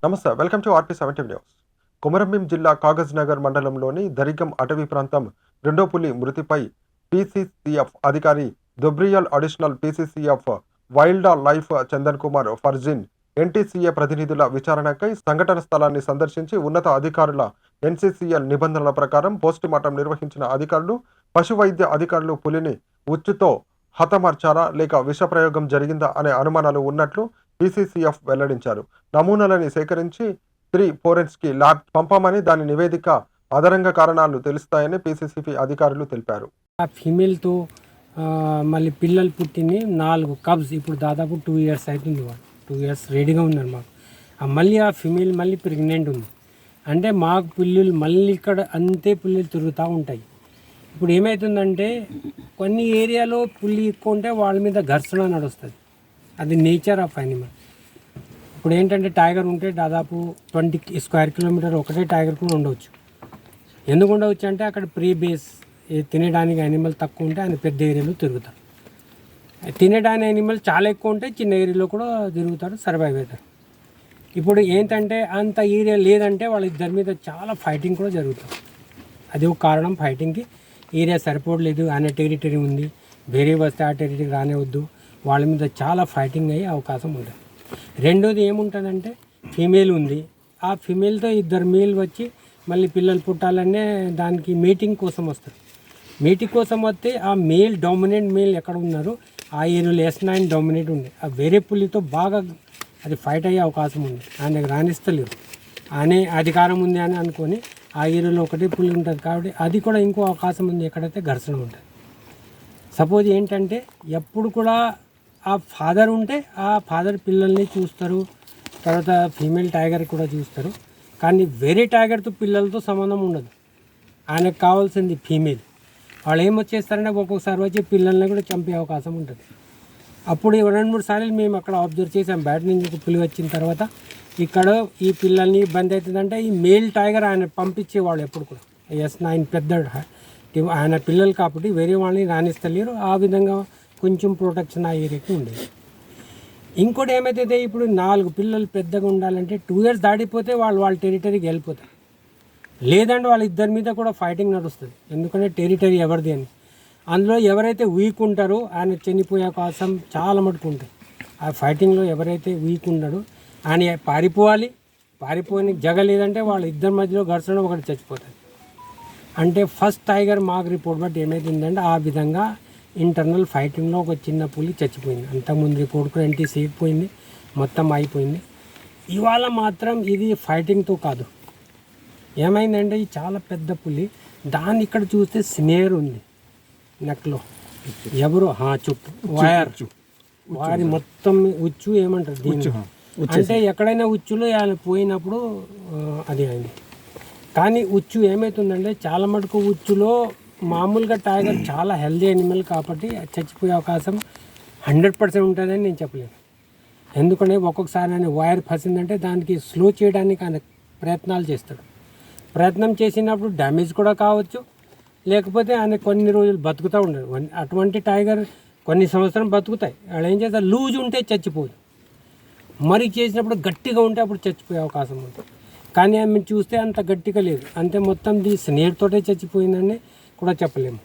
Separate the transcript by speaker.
Speaker 1: నమస్తే, welcome to RP 70 news. Komaram Bheem జిల్లా కాగజ్ నగర్ మండలంలోని దరిగం అటవీ ప్రాంతం రెండో పులి మృతిపై పీసీసీఎఫ్ అధికారి Dubriyal additional PCCF wildlife Chandan Kumar Farzin NTCA ప్రతినిధుల విచారణకై సంఘటన స్థలాన్ని సందర్శించి ఉన్నత అధికారుల ఎన్సీసీఎల్ నిబంధనల ప్రకారం పోస్టుమార్టం నిర్వహించిన అధికారులు, పశు వైద్య అధికారులు పులిని ఉచ్చుతో హతమార్చారా లేక విషప్రయోగం జరిగిందా అనే అనుమానాలు ఉన్నట్లు పీసీసీఎఫ్ వెల్లడించారు. నమూనాలని సేకరించి 3 ఫోరెన్సిక్ ల్యాబ్ పంపామని, దాని నివేదిక ఆధారంగా కారణాలు తెలుస్తాయని పీసీసీబీ అధికారులు తెలిపారు.
Speaker 2: ఆ ఫీమేల్తో మళ్ళీ పిల్లలు పుట్టింది 4 కబ్స్. ఇప్పుడు దాదాపు 2 ఇయర్స్ అవుతుంది. 2 ఇయర్స్ రెడీగా ఉన్నారు మాకు. మళ్ళీ ఆ ఫీమేల్ మళ్ళీ ప్రెగ్నెంట్ ఉంది. అంటే మాకు పిల్లులు మళ్ళీ ఇక్కడ అంతే పిల్లులు తిరుగుతూ ఉంటాయి. ఇప్పుడు ఏమవుతుందంటే కొన్ని ఏరియాలో పుల్లి ఎక్కువ ఉంటే వాళ్ళ మీద ఘర్షణ నడుస్తుంది. అది నేచర్ ఆఫ్ యానిమల్. ఇప్పుడు ఏంటంటే టైగర్ ఉంటే దాదాపు 20 స్క్వేర్ కిలోమీటర్ ఒకటే టైగర్ కూడా ఉండవచ్చు. ఎందుకు ఉండవచ్చు అంటే అక్కడ ప్రీ బేస్ తినడానికి యానిమల్ తక్కువ ఉంటే ఆయన పెద్ద ఏరియాలో తిరుగుతారు. తినడానికి యానిమల్ చాలా ఎక్కువ ఉంటే చిన్న ఏరియాలో కూడా తిరుగుతారు, సర్వైవ్ అవుతారు. ఇప్పుడు ఏంటంటే అంత ఏరియా లేదంటే వాళ్ళిద్దరి మీద చాలా ఫైటింగ్ కూడా జరుగుతుంది. అది ఒక కారణం. ఫైటింగ్కి ఏరియా సరిపోవట్లేదు, ఆయన టెరిటరీ ఉంది, వేరే వస్తే ఆ టెరిటరీ రానివద్దు, వాళ్ళ మీద చాలా ఫైటింగ్ అయ్యే అవకాశం ఉంటుంది. రెండోది ఏముంటుందంటే ఫీమేల్ ఉంది, ఆ ఫీమేల్తో 2 మేల్ వచ్చి మళ్ళీ పిల్లలు పుట్టాలనే దానికి మీటింగ్ కోసం వస్తారు. మీటింగ్ కోసం వస్తే ఆ మేల్ డామినేట్ మేల్ ఎక్కడ ఉన్నారో ఆ ఏరియాలో S9 డామినేట్ ఉంది. ఆ వేరే పులితో బాగా అది ఫైట్ అయ్యే అవకాశం ఉంది. ఆయనకు రాణిస్తలేరు, ఆయనే అధికారం ఉంది అని అనుకొని ఆ ఏరియాలో ఒకటే పులి ఉంటుంది కాబట్టి అది కూడా ఇంకో అవకాశం ఉంది ఎక్కడైతే ఘర్షణ ఉంటుంది. సపోజ్ ఏంటంటే ఎప్పుడు కూడా ఆ ఫాదర్ ఉంటే ఆ ఫాదర్ పిల్లల్ని చూస్తారు, తర్వాత ఫీమేల్ టైగర్ కూడా చూస్తారు. కానీ వేరే టైగర్తో పిల్లలతో సంబంధం ఉండదు. ఆయనకు కావాల్సింది ఫీమేల్. వాళ్ళు ఏమొచ్చేస్తారంటే ఒక్కొక్కసారి వచ్చి పిల్లల్ని కూడా చంపే అవకాశం ఉంటుంది. అప్పుడు 2-3 సార్లు మేము అక్కడ అబ్జర్వ్ చేసాం. బయట నుంచి ఒక పులి వచ్చిన తర్వాత ఇక్కడ ఈ పిల్లల్ని ఇబ్బంది అవుతుందంటే ఈ మేల్ టైగర్ ఆయన పంపించేవాళ్ళు ఎప్పుడు కూడా. S9 పెద్ద ఆయన పిల్లలు కాబట్టి వేరే వాళ్ళని రాణిస్తలేరు. ఆ విధంగా కొంచెం ప్రొటెక్షన్ ఆ ఏరియాకి ఉండేది. ఇంకోటి ఏమైతే ఇప్పుడు 4 పిల్లలు పెద్దగా ఉండాలంటే 2 ఇయర్స్ దాటిపోతే వాళ్ళ టెరిటరీకి వెళ్ళిపోతారు. లేదంటే వాళ్ళిద్దరి మీద కూడా ఫైటింగ్ నడుస్తుంది. ఎందుకంటే టెరిటరీ ఎవరిది అని. అందులో ఎవరైతే వీక్ ఉంటారో ఆయన చనిపోయే అవకాశం చాలా మటుకు ఉంటాయి. ఆ ఫైటింగ్లో ఎవరైతే వీక్ ఉన్నాడో ఆయన పారిపోయి జగ లేదంటే వాళ్ళ ఇద్దరి మధ్యలో ఘర్షణ ఒకటి చచ్చిపోతుంది. అంటే ఫస్ట్ టైగర్ మాకు రిపోర్ట్ బట్టి ఏమైతుందంటే ఆ విధంగా ఇంటర్నల్ ఫైటింగ్లో ఒక చిన్న పులి చచ్చిపోయింది. అంతకుముందు రిపోర్ట్ కూడా NTC పోయింది, మొత్తం అయిపోయింది. ఇవాళ మాత్రం ఇది ఫైటింగ్తో కాదు, ఏమైందంటే ఇది చాలా పెద్ద పులి. దాన్ని ఇక్కడ చూస్తే స్నేర్ ఉంది నెక్లో, ఎవరు చుట్టూ వారి మొత్తం ఉచ్చు ఏమంటారు దీన్ని, అంటే ఎక్కడైనా ఉచ్చులో ఆయన పోయినప్పుడు అది అయింది. కానీ ఉచ్చు ఏమవుతుందంటే చాలా మటుకు ఉచ్చులో మామూలుగా టైగర్ చాలా హెల్దీ యానిమల్ కాబట్టి చచ్చిపోయే అవకాశం 100% ఉంటుందని నేను చెప్పలేను. ఎందుకంటే ఒక్కొక్కసారి ఆయన వైర్ ఫసిందంటే దానికి స్లో చేయడానికి ఆయన ప్రయత్నాలు చేస్తాడు. ప్రయత్నం చేసినప్పుడు డ్యామేజ్ కూడా కావచ్చు, లేకపోతే ఆయన కొన్ని రోజులు బతుకుతూ ఉండదు. అటువంటి టైగర్ కొన్ని సంవత్సరం బతుకుతాయి. వాళ్ళు ఏం చేస్తారు, లూజ్ ఉంటే చచ్చిపోదు, మరి చేసినప్పుడు గట్టిగా ఉంటే అప్పుడు చచ్చిపోయే అవకాశం ఉంటుంది. కానీ ఆమె చూస్తే అంత గట్టిగా లేదు, అంతే మొత్తం స్నేర్ తోటే చచ్చిపోయిందని కూడా చెప్పలేము.